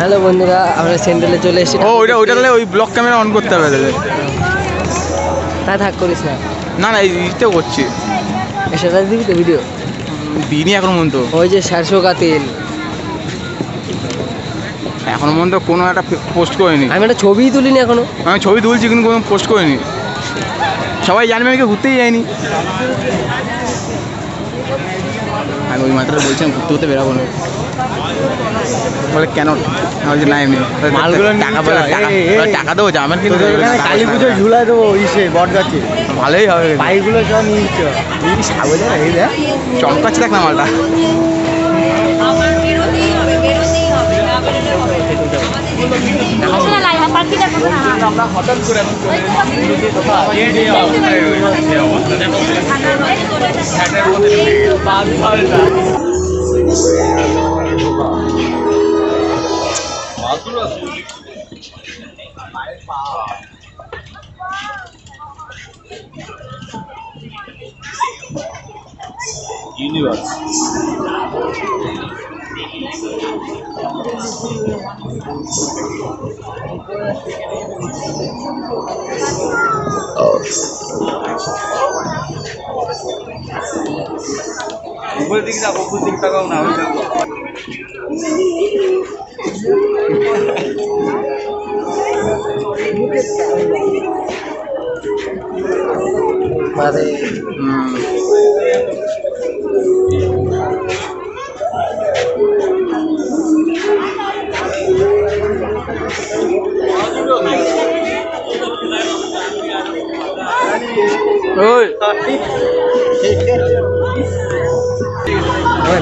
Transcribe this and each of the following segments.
Hello বন্ধুরা, আমরা সেন্ট্রালে চলে এসেছি। ও ওইটা তাহলে ওই ব্লক ক্যামেরা অন করতে হবে তাহলে। তা থাক করিস না। না না এইটাও করছি। সেটা দিবি তো ভিডিও? দিইনি এখন পর্যন্ত। ওই যে 400 কা তেল এখনো পর্যন্ত কোনো একটা পোস্ট করিনি। আমি একটা ছবিই তুলিনি এখনো। আমি ছবি তুলছি কিন্তু কোনো পোস্ট করিনি। সবাই জানবে আমি ঘুরতেই যাইনি। আমি ওই মাত্র বলছিলাম ঘুরতে বেরাবো না, বলে কেন? বলছি না এমনি টাকা দেবো যাবেন কিন্তু কালী পুজোয় ঝুলাই দেবো ইসে বট গাছে। ভালোই হবে। বাইকগুলো সব নিয়ে চমকাচ্ছে দেখ না মালটা। আমরা হঠাৎ করে ইউনিভার্স উপরের দিকে যাবো, উপরের দিকে তাকাও না।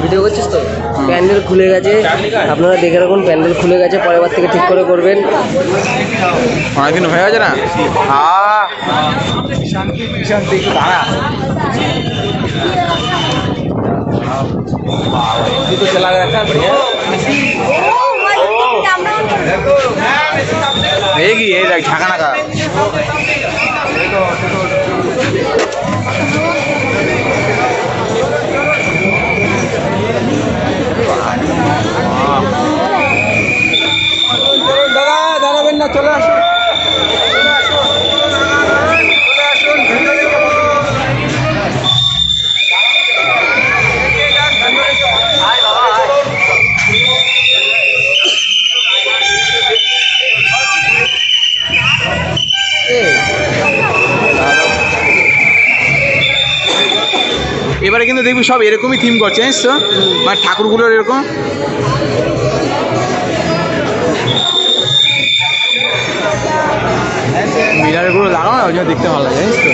ভিডিও করছিস তো? প্যান্ডেল খুলে গেছে, আপনারা দেখে রাখুন। প্যান্ডেল খুলে গেছে, পরের বার থেকে ঠিক করে করবেন। অনেকদিন হয়ে গেছে না। শান্তি একটু দাঁড়া। तो चला गया था बढ़िया। रहेगी ये ढाका का। দাঁড়াবেন না, চলে আসুন। এবারে কিন্তু দেখবি সব এরকমই থিম করছে, জানিস তো, মানে ঠাকুরগুলোর এরকম। মিরারগুলো লাগানো, ওই জন্য দেখতে ভালো লাগে, জানিস তো।